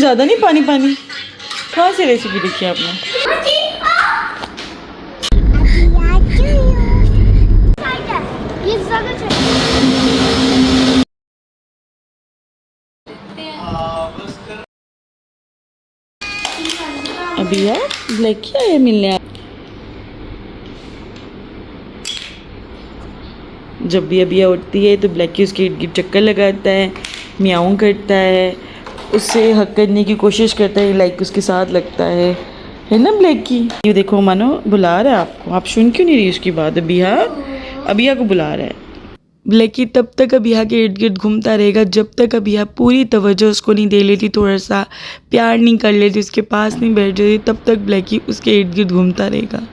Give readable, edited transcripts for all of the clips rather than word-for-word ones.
ज़्यादा नहीं पानी पानी। कहाँ से रेसिपी देखी आपने? अभी यार ब्लैक क्या है मिलने। जब भी अभी उठती है तो ब्लैकी उसके इर्द गिर्द चक्कर लगाता है, म्याऊं करता है, उससे हक करने की कोशिश करता है, लाइक उसके साथ लगता है ना ब्लैकी। ये देखो मानो बुला रहा है आपको, आप सुन क्यों नहीं रही उसकी बात? अबिया को बुला रहा है। ब्लैकी तब तक अबिया के इर्द गिर्द घूमता रहेगा जब तक अबिया पूरी तवज्जो उसको नहीं दे लेती, थोड़ा सा प्यार नहीं कर लेती, उसके पास नहीं बैठ जाती, तब तक ब्लैकी उसके इर्द गिर्द घूमता रहेगा।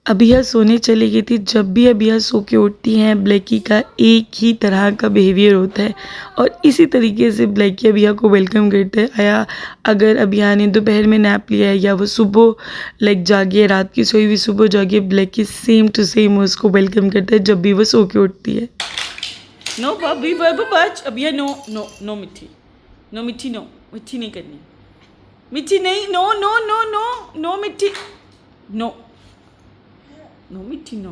अबिया सोने चली गई थी। जब भी अबिया सो के उठती हैं ब्लैकी का एक ही तरह का बिहेवियर होता है और इसी तरीके से ब्लैकी अबिया को वेलकम करते हैं। आया अगर अबिया ने दोपहर में नैप लिया है या वो सुबह लाइक जागी है, रात की सोई हुई सुबह जागी, ब्लैकी सेम टू सेम उसको वेलकम करता है जब भी वो सो के उठती है। नो बबी बच अबिया, नो नो नो मिठी, नो मिठी, नो मिठी नहीं करनी, मिठी नहीं, no no no no no मिठी, नो नो मिठी, नो।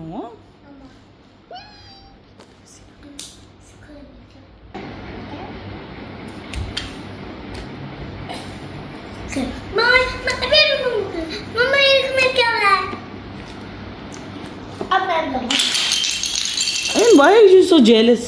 मम्मा इसमें क्या हो रहा है? अब मैं करूँगी। Why are you so jealous?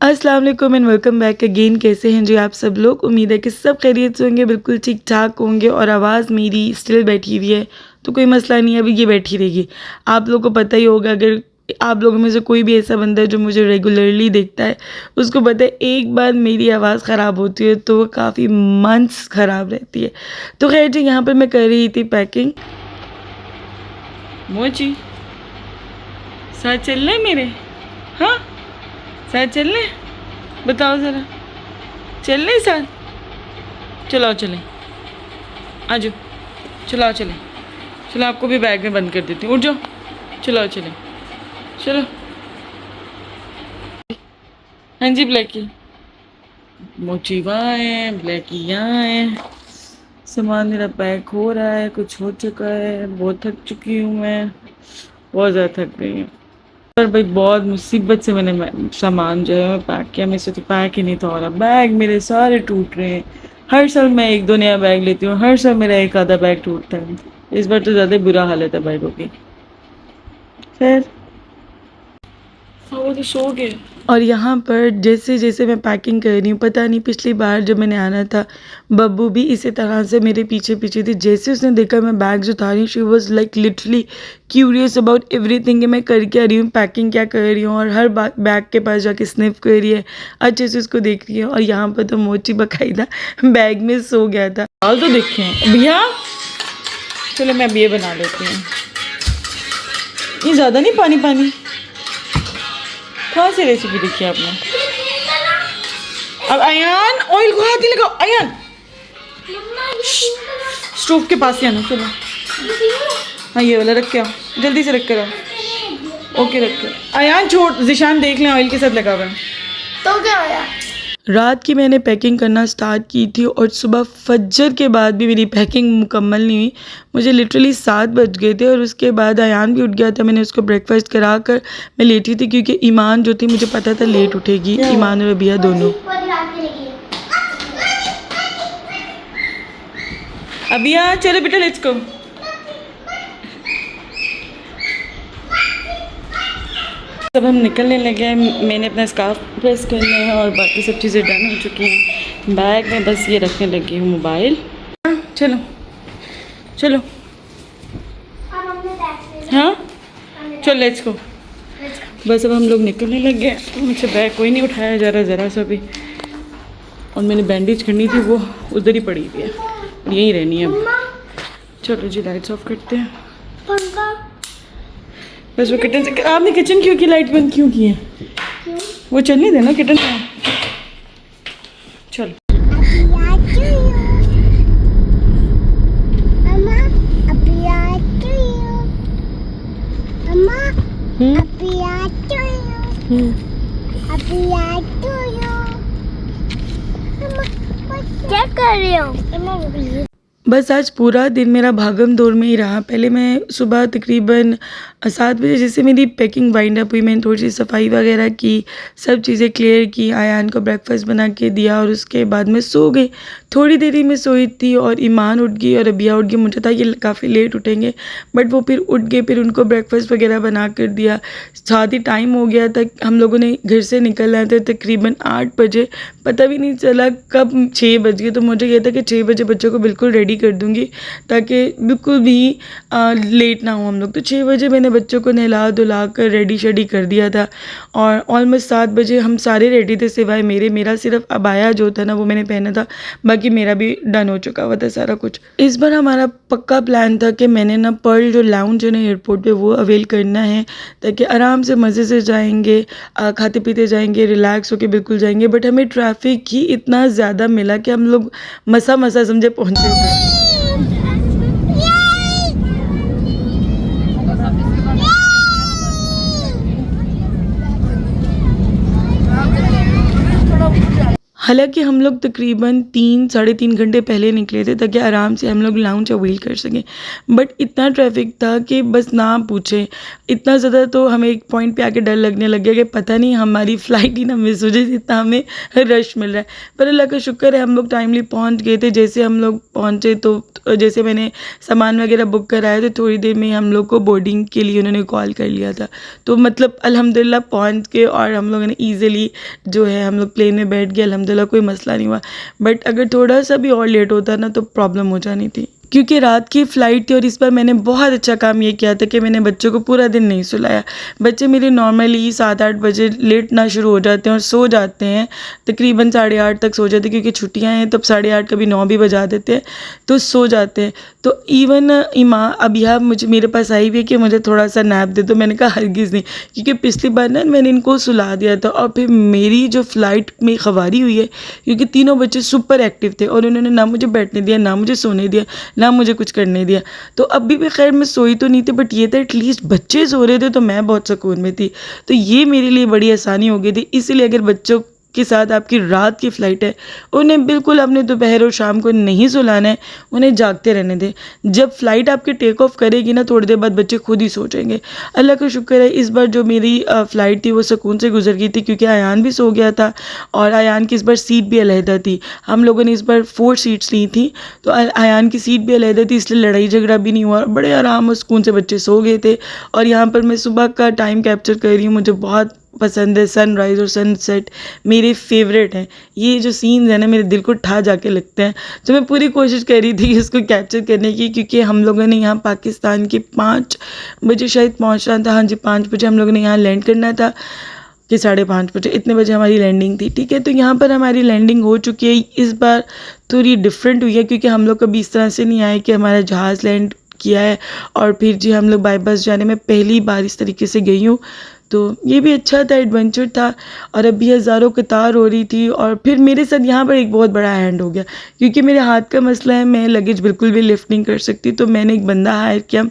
अस्सलाम वालेकुम एंड वेलकम बैक अगेन। कैसे हैं जी आप सब लोग? उम्मीद है कि सब खैरियत से होंगे, बिल्कुल ठीक ठाक होंगे। और आवाज़ मेरी स्टिल बैठी हुई है तो कोई मसला नहीं है, अभी ये बैठी रहेगी। आप लोगों को पता ही होगा, अगर आप लोगों में से कोई भी ऐसा बंदा है जो मुझे रेगुलरली देखता है, उसको पता है एक बार मेरी आवाज़ ख़राब होती है तो वो काफ़ी मंथ्स ख़राब रहती है। तो खैर जी, यहाँ पर मैं कर रही थी पैकिंग। मोची साथ चलना है मेरे? हाँ साथ चलना है? बताओ ज़रा, चलने साथ? चलो चलें, आ जाओ, चलो चलें, चलो आपको भी बैग में बंद कर देती हूँ, उठ जाओ, चलो चलें, चलो। हाँ जी ब्लैकी, मोची वहाँ है, ब्लैकी यहाँ है। सामान मेरा पैक हो रहा है, कुछ हो चुका है, बहुत थक चुकी हूँ मैं, बहुत ज़्यादा थक गई हूँ। पर भाई बहुत मुसीबत से मैंने सामान जो है मैं पैक किया, मेरे से तो पैक ही नहीं था हो रहा। बैग मेरे सारे टूट रहे हैं। हर साल मैं एक दो नया बैग लेती हूँ, हर साल मेरा एक आधा बैग टूटता है। इस बार तो ज़्यादा बुरा हालत है बैगों की। खैर वो तो सो गए। और यहाँ पर जैसे जैसे मैं पैकिंग कर रही हूँ, पता नहीं पिछली बार जब मैंने आना था बब्बू भी इसी तरह से मेरे पीछे पीछे थी। जैसे उसने देखा मैं बैग्स उतार रही हूँ, she was like literally curious about everything कि मैं कर क्या रही हूँ, पैकिंग क्या कर रही हूँ, और हर बैग के पास जाके स्निफ कर रही है, अच्छे से उसको देख रही है। और यहाँ पर तो मोची बकायदा बैग में सो गया था। हाल तो देखे भैया, चलो मैं अब ये बना लेती हूँ। ये ज़्यादा नहीं पानी पानी। कहाँ से रेसिपी देखी आपने? अब अयान ऑयल को हाथ नहीं लगाओ। अयान स्टोव के पास ही आना, चलो। हाँ ये वाला रख के आओ, जल्दी से रख कर आओ। ओके रख कर। अयान छोड़, जिशान देख लें ऑयल के साथ लगा हुआ है। तो क्या होया? रात की मैंने पैकिंग करना स्टार्ट की थी और सुबह फज्र के बाद भी मेरी पैकिंग मुकम्मल नहीं हुई। मुझे लिटरली 7 बज गए थे और उसके बाद अयान भी उठ गया था। मैंने उसको ब्रेकफास्ट करा कर मैं लेटी थी क्योंकि ईमान जो थी मुझे पता था लेट उठेगी, ईमान और अबिया दोनों। अबिया चलो बेटा लेट्स गो। अब हम निकलने लगे हैं। मैंने अपना स्कार्फ प्रेस करना है और बाकी सब चीज़ें डन हो चुकी हैं। बैग में बस ये रखने लगी हूँ मोबाइल। चलो चलो, हाँ चलो लेट्स गो। बस अब हम लोग निकलने लगे हैं। मुझसे बैग कोई नहीं उठाया जा रहा ज़रा सा भी, और मैंने बैंडेज करनी थी वो उधर ही पड़ी हुई है, यहीं रहनी है अब। चलो जी लाइट्स ऑफ करते हैं। बस वो किचन से, आपने किचन क्यों की लाइट बंद क्यों की है? वो चलने देना किचन में। चलो Happy life to you. क्या कर रही हो? बस आज पूरा दिन मेरा भागम दौड़ में ही रहा। पहले मैं सुबह तकरीबन 7 बजे जैसे मेरी पैकिंग वाइंड अप हुई, मैंने थोड़ी सी सफाई वगैरह की, सब चीज़ें क्लियर की, आयान को ब्रेकफास्ट बना के दिया और उसके बाद मैं सो गई। थोड़ी देर ही मैं सोई थी और ईमान उठ गई और अबिया उठ गई। मुझे था कि काफ़ी लेट उठेंगे, बट वो फिर उठ गए, फिर उनको ब्रेकफास्ट वगैरह बना कर दिया। साथ ही टाइम हो गया था, हम लोगों ने घर से निकलना था तकरीबन 8 बजे, पता भी नहीं चला कब 6 बज गए। तो मुझे ये था कि 6 बजे बच्चों को बिल्कुल रेडी कर दूंगी ताकि बिल्कुल भी लेट ना हो हम लोग। तो 6 बजे मैंने बच्चों को नहला धुला कर रेडी शेडी कर दिया था और ऑलमोस्ट 7 बजे हम सारे रेडी थे सिवाय मेरा सिर्फ अबाया जो था ना वो मैंने पहना था, बाकी मेरा भी डन हो चुका हुआ था सारा कुछ। इस बार हमारा पक्का प्लान था कि मैंने ना पर्ल जो लाउंज है ना एयरपोर्ट पे वो अवेल करना है ताकि आराम से मज़े से जाएंगे, खाते पीते जाएंगे, रिलैक्स होके बिल्कुल जाएंगे। बट हमें ट्रैफिक ही इतना ज़्यादा मिला कि हम लोग मसा समझे पहुँचे थे। हालांकि हम लोग तकरीबन 3-3.5 घंटे पहले निकले थे ताकि आराम से हम लोग लाउंज अवेल कर सकें, बट इतना ट्रैफिक था कि बस ना पूछे। इतना ज़्यादा तो हमें एक पॉइंट पे आके डर लगने लग गया कि पता नहीं हमारी फ़्लाइट ही ना मिस हो जाए, इतना हमें रश मिल रहा है। पर अल्लाह का शुक्र है हम लोग टाइमली पहुंच गए थे। जैसे हम लोग पहुंचे तो जैसे मैंने सामान वगैरह बुक कराया तो थोड़ी देर में हम लोग को बोर्डिंग के लिए उन्होंने कॉल कर लिया था। तो मतलब अल्हम्दुलिल्लाह पहुंच के और हम लोगों ने ईज़िली जो है हम लोग प्लेन में बैठ गए, अल्हम्दुलिल्लाह कोई मसला नहीं हुआ। बट अगर थोड़ा सा भी और लेट होता ना तो प्रॉब्लम हो जानी थी, क्योंकि रात की फ़्लाइट थी। और इस बार मैंने बहुत अच्छा काम ये किया था कि मैंने बच्चों को पूरा दिन नहीं सुलाया। बच्चे मेरे नॉर्मली 7-8 बजे लेटना शुरू हो जाते हैं और सो जाते हैं, तकरीबन 8:30 तक सो जाते हैं, क्योंकि छुट्टियां हैं तब 8:30 कभी 9 भी बजा देते हैं तो सो जाते हैं। तो इवन अबिया मेरे पास आई भी है कि मुझे थोड़ा सा नैप दे दो। मैंने कहा हरगिज़ नहीं, क्योंकि पिछली बार ना मैंने इनको सुला दिया था और फिर मेरी जो फ़्लाइट में खवारी हुई है, क्योंकि तीनों बच्चे सुपर एक्टिव थे और उन्होंने ना मुझे बैठने दिया, ना मुझे सोने दिया, ना मुझे कुछ करने दिया। तो अभी भी खैर मैं सोई तो नहीं थी, बट ये था एटलीस्ट बच्चे सो रहे थे तो मैं बहुत सुकून में थी। तो ये मेरे लिए बड़ी आसानी हो गई थी। इसीलिए अगर बच्चों के साथ आपकी रात की फ़्लाइट है, उन्हें बिल्कुल अपने दोपहर और शाम को नहीं सुलाना है, उन्हें जागते रहने दें। जब फ़्लाइट आपकी टेक ऑफ करेगी ना थोड़ी देर बाद बच्चे खुद ही सो जाएंगे। अल्लाह का शुक्र है इस बार जो मेरी फ़्लाइट थी वो सुकून से गुजर गई थी, क्योंकि आयान भी सो गया था और आयान की इस बार सीट भी अलहदा थी। हम लोगों ने इस बार 4 सीट्स ली थी तो आयान की सीट भी अलहदा थी, इसलिए लड़ाई झगड़ा भी नहीं हुआ, बड़े आराम और सुकून से बच्चे सो गए थे। और यहाँ पर मैं सुबह का टाइम कैप्चर कर रही हूँ, मुझे बहुत पसंद है। सनराइज़ और सनसेट मेरे फेवरेट हैं। ये जो सीन्स हैं ना मेरे दिल को ठा जाके लगते हैं। तो मैं पूरी कोशिश कर रही थी इसको कैप्चर करने की, क्योंकि हम लोगों ने यहाँ पाकिस्तान के 5 बजे शायद पहुँचना था। हाँ जी, 5 बजे हम लोगों ने यहाँ लैंड करना था कि 5:30 बजे, इतने बजे हमारी लैंडिंग थी। ठीक है, तो यहाँ पर हमारी लैंडिंग हो चुकी है। इस बार थोड़ी डिफरेंट हुई है क्योंकि हम लोग कभी इस तरह से नहीं आए कि हमारा जहाज़ लैंड किया है और फिर जी हम लोग बाय बस जाने में पहली बार इस तरीके से गई हूँ। तो ये भी अच्छा था, एडवेंचर था। और अभी हज़ारों कतार हो रही थी और फिर मेरे साथ यहाँ पर एक बहुत बड़ा हैंड हो गया, क्योंकि मेरे हाथ का मसला है, मैं लगेज बिल्कुल भी लिफ्ट नहीं कर सकती। तो मैंने एक बंदा हायर किया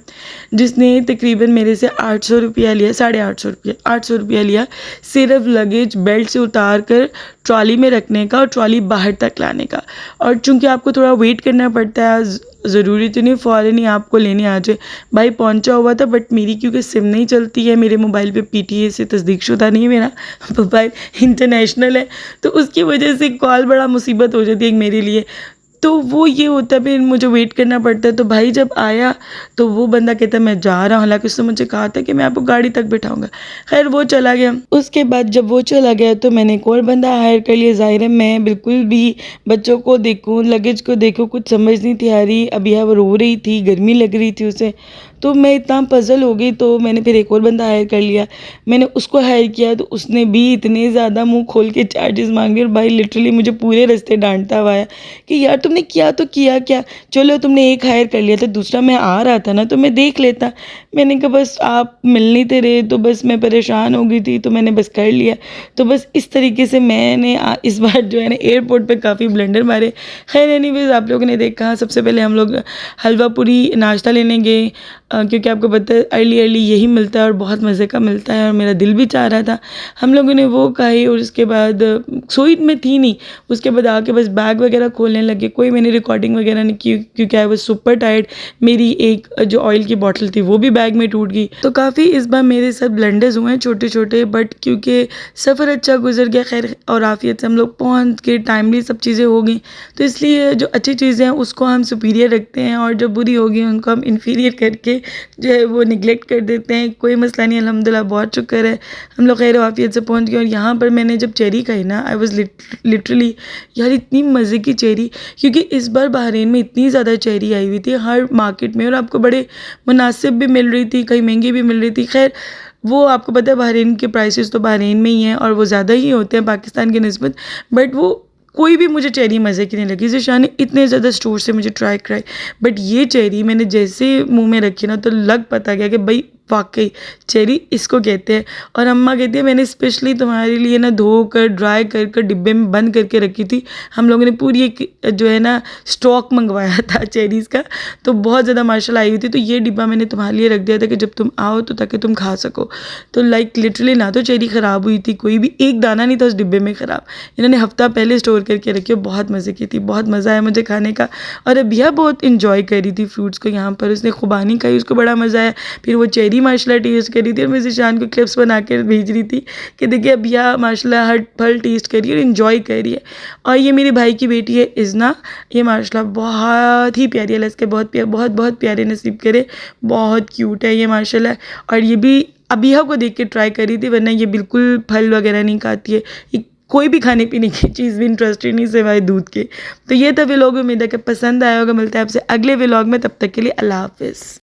जिसने तकरीबन मेरे से 800 रुपया लिया, 850 रुपया लिया सिर्फ लगेज बेल्ट से उतार कर ट्रॉली में रखने का और ट्रॉली बाहर तक लाने का। और चूँकि आपको थोड़ा वेट करना पड़ता है, ज़रूरी तो नहीं फ़ौरन ही आपको लेने आ जाए। भाई पहुंचा हुआ था, बट मेरी क्योंकि सिम नहीं चलती है, मेरे मोबाइल पे PTA से तस्दीकशुदा नहीं है, मेरा मोबाइल इंटरनेशनल है, तो उसकी वजह से कॉल बड़ा मुसीबत हो जाती है मेरे लिए। तो वो ये होता है, फिर मुझे वेट करना पड़ता है। तो भाई जब आया तो वो बंदा कहता मैं जा रहा हूँ, हालांकि उसने मुझे कहा था कि मैं आपको गाड़ी तक बिठाऊंगा। खैर वो चला गया। उसके बाद जब वो चला गया तो मैंने एक और बंदा हायर कर लिया। ज़ाहिर है मैं बिल्कुल भी बच्चों को देखूँ, लगेज को देखूँ, कुछ समझ नहीं थी आ रही। अभी वो रो रही थी, गर्मी लग रही थी उसे, तो मैं इतना पजल हो गई। तो मैंने फिर एक और बंदा हायर कर लिया। मैंने उसको हायर किया तो उसने भी इतने ज़्यादा मुंह खोल के चार्जेस मांगे और भाई लिटरली मुझे पूरे रास्ते डांटता हुआ है कि यार तुमने किया तो किया क्या, चलो तुमने एक हायर कर लिया था, दूसरा मैं आ रहा था ना तो मैं देख लेता। मैंने कहा बस आप मिल नहीं थे रहे तो बस मैं परेशान हो गई थी तो मैंने बस कर लिया। तो बस इस तरीके से मैंने इस बार जो है ना एयरपोर्ट पे काफ़ी ब्लंडर मारे। खैर एनीवेज आप लोगों ने देखा, सबसे पहले हम लोग हलवा पूरी नाश्ता लेने गए। क्योंकि आपको पता है अर्ली अर्ली यही मिलता है और बहुत मज़े का मिलता है और मेरा दिल भी चाह रहा था। हम लोगों ने वो खाई और उसके बाद सोई में थी नहीं, उसके बाद आके बस बैग वगैरह खोलने लगे। कोई मैंने रिकॉर्डिंग वगैरह नहीं की क्योंकि आई वाज सुपर टायर्ड। मेरी एक जो ऑयल की बॉटल थी वो भी बैग में टूट गई। तो काफ़ी इस बार मेरे साथ ब्लंडर्स हुए हैं छोटे छोटे, बट क्योंकि सफ़र अच्छा गुजर गया खैर और आफियत से हम लोग पहुँच के टाइमली सब चीज़ें हो गई। तो इसलिए जो अच्छी चीज़ें हैं उसको हम सुपीरियर रखते हैं और जो बुरी होगी उनको हम इन्फीरियर करके जो है वो निगलेक्ट कर देते हैं। कोई मसला नहीं, अल्हम्दुलिल्लाह बहुत शुक्र है हम लोग खैर वाफियत से पहुंच गए। और यहाँ पर मैंने जब चेरी खाई ना, आई वाज लिटरली यार इतनी मज़े की चेरी, क्योंकि इस बार बहरीन में इतनी ज़्यादा चेरी आई हुई थी हर मार्केट में और आपको बड़े मुनासिब भी मिल रही थी, कहीं महंगी भी मिल रही थी। खैर वो आपको पता है बहरीन के प्राइसेस तो बहरीन में ही हैं और वो ज़्यादा ही होते हैं पाकिस्तान की निस्बत, बट वो कोई भी मुझे चेरी मज़े की नहीं लगी। ज़ीशान ने इतने ज़्यादा स्टोर से मुझे ट्राई कराई, बट ये चेरी मैंने जैसे मुंह में रखी ना तो लग पता गया कि भाई वाकई चेरी इसको कहते हैं। और अम्मा कहती है मैंने स्पेशली तुम्हारे लिए ना धो कर ड्राई कर कर डिब्बे में बंद करके रखी थी। हम लोगों ने पूरी एक जो है ना स्टॉक मंगवाया था चेरीज़ का, तो बहुत ज़्यादा माशाल्लाह आई हुई थी। तो ये डिब्बा मैंने तुम्हारे लिए रख दिया था कि जब तुम आओ तो ताकि तुम खा सको। तो लाइक लिटरली ना तो चेरी ख़राब हुई थी, कोई भी एक दाना नहीं था उस डिब्बे में ख़राब। इन्होंने हफ़्ता पहले स्टोर करके रखी, बहुत मज़े की थी, बहुत मज़ा आया मुझे खाने का। और अबिया बहुत इंजॉय कर रही थी फ्रूट्स को यहाँ पर, उसने खुबानी खाई, उसको बड़ा मज़ा आया। फिर वो चेरी माशाल्लाह टेस्ट करी थी और मैं ज़ीशान को क्लिप्स बना कर भेज रही थी कि देखिए अबिया माशाल्लाह हर फल टेस्ट करी और इन्जॉय कर रही है। और ये मेरे भाई की बेटी है इज़ना, ये माशाल्लाह बहुत ही प्यारी है, अल्लाह इसके बहुत बहुत प्यारे नसीब करे, बहुत क्यूट है ये माशाल्लाह। और ये भी अबिया को देख के ट्राई करी थी, वरना ये बिल्कुल फल वगैरह नहीं खाती है, ये कोई भी खाने पीने की चीज़ भी इंटरेस्टेड नहीं सिवाय दूध के। तो ये था व्लॉग, उम्मीद है कि पसंद आया होगा। मिलता है आपसे अगले व्लॉग में, तब तक के लिए अल्लाह हाफ़िज़।